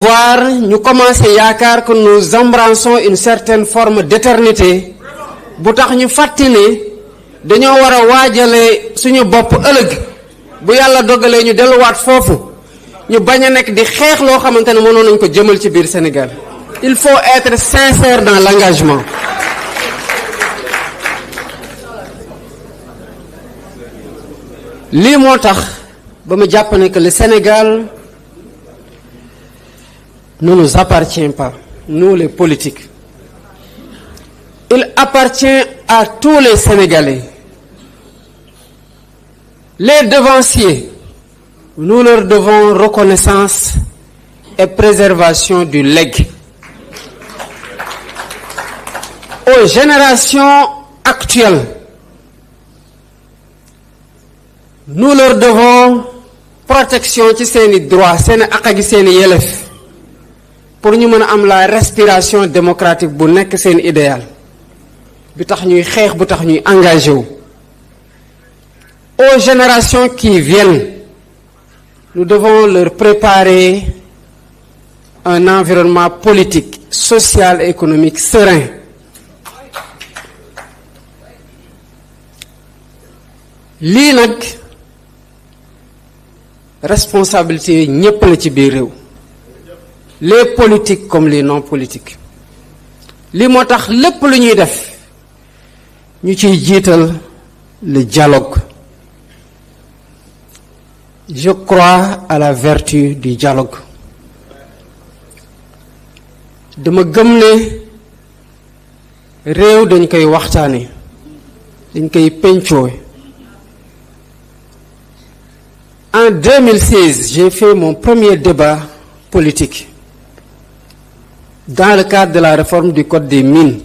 Voir, nous commençons yaakaar que nous embrassons une certaine forme d'éternité bu tax ñu fàttali dañoo war a waajale suñu bopp ëllëg bu yàlla dogalee ñu delluwaat foofu ñu bañ a nekk di xeex loo xamante ne mënoon nañ ko jëmal ci biir Sénégal. Il faut être sincère dans l'engagement. lii moo tax ba mu jàpp ne que le Sénégal ne nous appartient pas, nous les politiques. Il appartient à tous les Sénégalais. Les devanciers, nous leur devons reconnaissance et préservation du legs. Aux générations actuelles, nous leur devons protection ci seeni droit, seeni àq ak seeni yelleef pour ñu mën a am la respiration démocratique bu nekk seen idéal bi tax ñuy xeex bu tax ñuy engagé wu. Aux générations qui viennent, nous devons leur préparer un environnement politique, social et économique serein. lii nag responsabilité ñépp la ci biir réew, les politiques comme les non politiques. lii moo tax lépp lu ñuy def ñu ciy jiital le dialogue. Je crois à la vertu du dialogue. dama gëm ne réew dañ koy waxtaane, dañ koy pencoo. En 2016, j'ai fait mon premier débat politique dans le cadre de la réforme du Code des mines.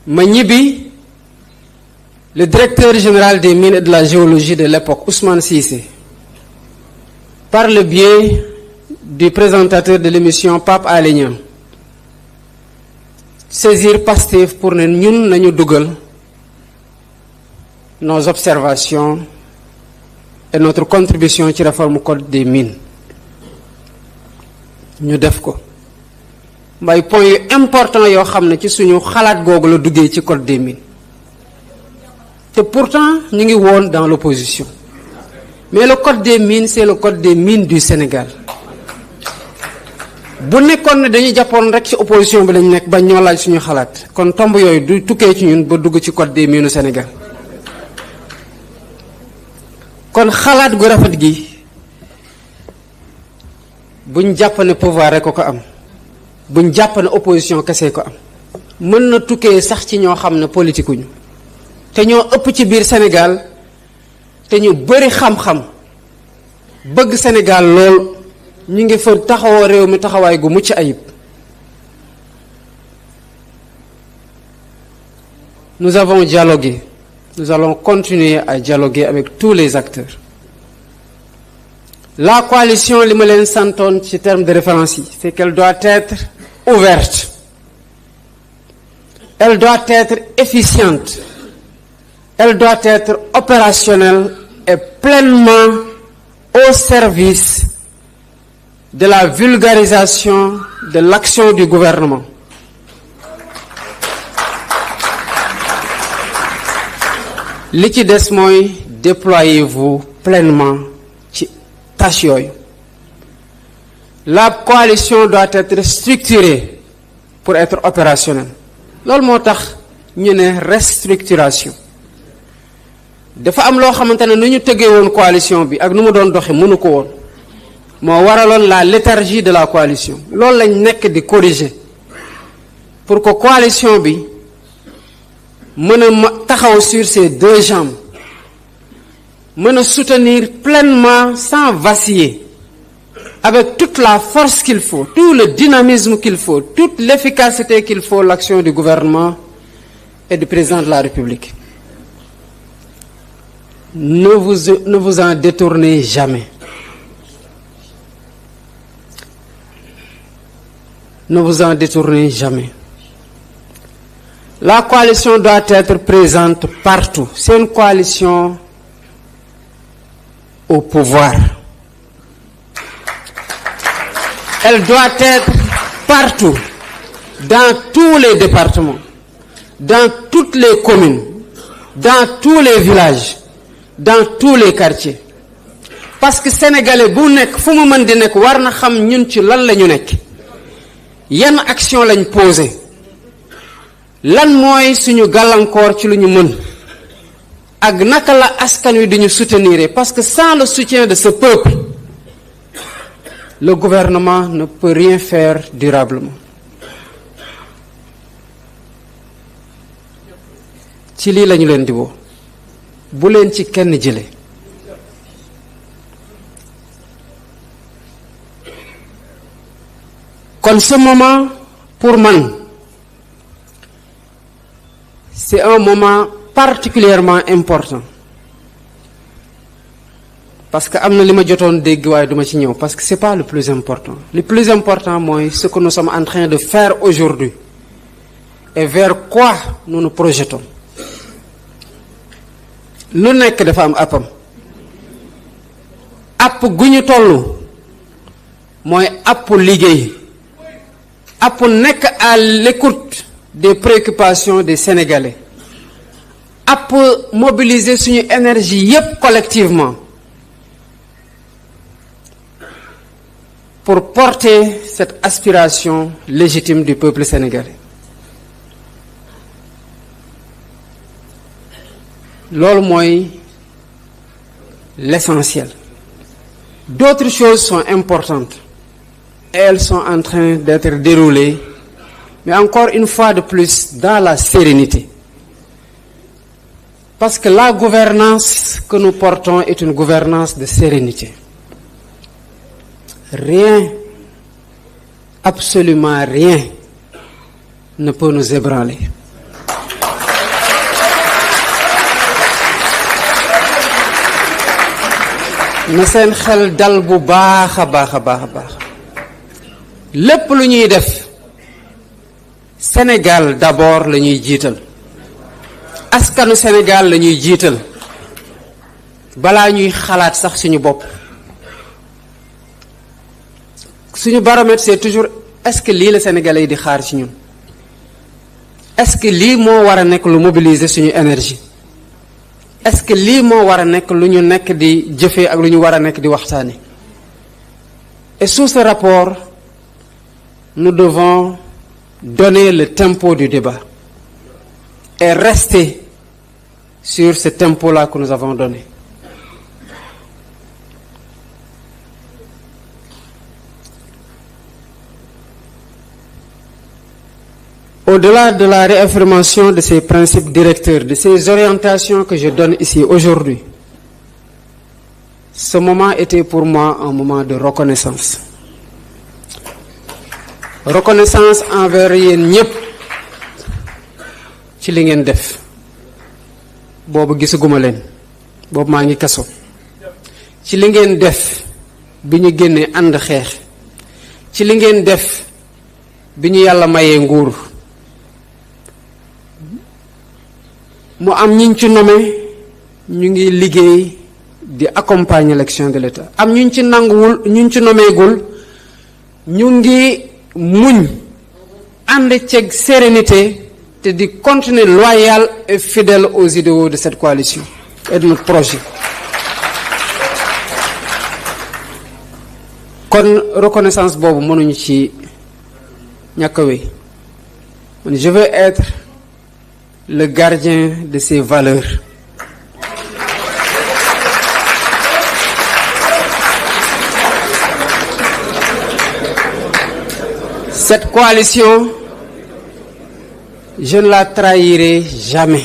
ma ñibbi, le directeur général des mines et de la géologie de l'époque, Ousmane Cissé, par le biais du présentateur de l'émission Pape Alé Niang, saisir Pastef pour ne ñun nañu dugal nos observations et notre contribution ci réforme Code des mines. ñu def ko mbay point yu important yoo xam ne ci suñu xalaat googu la duggee ci Code des mines. te pourtant ñu ngi woon dans l'opposition, mais le Code des mines c'est le Code des mines du Sénégal. bu nekkoon ne dañuy jàppoon rek ci opposition bi lañ nekk ba ñoo laaj suñu xalaat, kon tomb yooyu du tukkee ci ñun ba dugg ci Code des mines du Sénégal. kon xalaat gu rafet gi buñ jàpp ne pouvoir rek ko am, buñ jàpp ne opposition kese ko am, mën na tukkee sax ci ñoo xam ne politique uñu te ñoo ëpp ci biir Sénégal te ñu bari xam-xam bëgg Sénégal lool, ñu ngi fa taxawoo réew mi taxawaay gu mucc ayib. Nous avons dialogué, nous allons continuer à dialoguer avec tous les acteurs. La coalition, li ma leen santoon ci terme de référence yi, c'est qu'elle doit être ouverte, elle doit être efficiente, elle doit être opérationnelle et pleinement au service de la vulgarisation de l'action du gouvernement. li ci des mooy déployez-vous pleinement ci tâche yooyu. La coalition doit être structurée pour être opérationnelle. loolu moo tax ñu ne restructuration. dafa am loo xamante ne nu ñu tëggee woon coalition bi ak nu mu doon doxe mënu ko woon, moo waraloon la léthargie de la coalition. loolu lañ nekk di corriger pour que coalition bi mën a taxaw sur ses deux jambes, mën a soutenir pleinement sans vaciller, avec toute la force qu'il faut, tout le dynamisme qu'il faut, toute l'efficacité qu'il faut, l'action du gouvernement et du président de la République. Ne vous en détournez jamais. Ne vous en détournez jamais. La coalition doit être présente partout. C'est une coalition au pouvoir. Elle doit être partout, dans tous les départements, dans toutes les communes, dans tous les villages, dans tous les quartiers. Parce que sénégalais bu nekk fu mu mën di nekk war na xam ñun ci lan la ñu nekk, yan action lañ posé, lan mooy suñu gàllankoor ci lu ñu mën, ak naka la askan wi di ñu soutenir. Parce que sans le soutien de ce peuple, le gouvernement ne peut rien faire durablement. ci lii lañu leen di woo, bu leen ci kenn jële. Kon ce moment pour man c'est un moment particulièrement important, parce que am na li ma jotoon dégg waaye duma ci ñëw, parce que c'est pas le plus important. Le plus important mooy ce que nous sommes en train de faire aujourd'hui et vers quoi nous nous projetons. lu nekk dafa am appam, app gu ñu toll mooy app liggéey, app nekk à l'écoute des préoccupations des Sénégalais, app mobiliser suñu énergie yépp collectivement pour porter cette aspiration légitime du peuple sénégalais. Loolu mooy l'essentiel. D'autres choses sont importantes. Elles sont en train d'être déroulées, mais encore une fois de plus, dans la sérénité. Parce que la gouvernance que nous portons est une gouvernance de sérénité. Rien, absolument rien, ne peut nous ébranler. na seen xel dal bu baax a baax a baax a baax. lépp lu ñuy def Sénégal d'abord la ñuy jiital, askanu Sénégal la ñuy jiital balaa ñuy xalaat sax suñu bopp. suñu baromètre c'est toujours est-ce que lii la Sénégalais yi di xaar ci ñun, est-ce que lii moo war a nekk lu mobiliser suñu énergie, est-ce que lii moo war a nekk lu ñu nekk di jëfee ak lu ñu war a nekk di waxtaane. Et sous ce rapport nous devons donner le tempo du débat et rester sur ce tempo-là que nous avons donné. Au-delà de la réaffirmation de ces principes directeurs, de ces orientations que je donne ici aujourd'hui, ce moment était pour moi un moment de reconnaissance. Reconnaissance envers yéen ñëpp ci li ngeen def. boobu gisaguma leen, boobu maa ngi kaso. ci li ngeen def bi ñu génnee ànd xeex, ci li ngeen def bi ñu yàlla mayee nguur. mu am ñiñ ci nommé ñu ngi liggéey di accompagner l'action de l'État, am ñuñ ci nanguwul, ñuñ ci nommeegul ñu ngi muñ ànd ceeg sérénité te di continuer loyal et fidèle aux idéaux de cette coalition et de notre projet. kon reconnaissance boobu mënuñu ci ñàkk a wéy. Je veux être le gardien de ces valeurs. Cette coalition, je ne la trahirai jamais.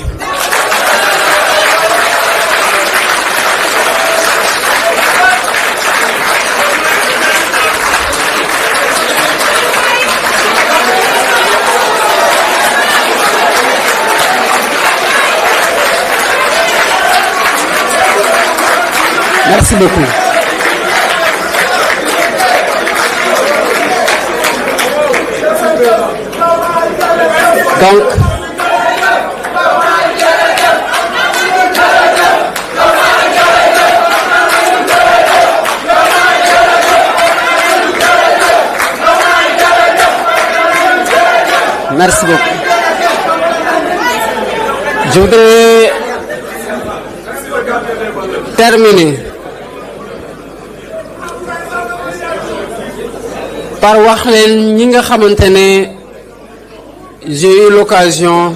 Merci beaucoup. Donc, Merci beaucoup. Je voudrais terminer par wax leen ñi nga xamante ne j'ai eu l'occasion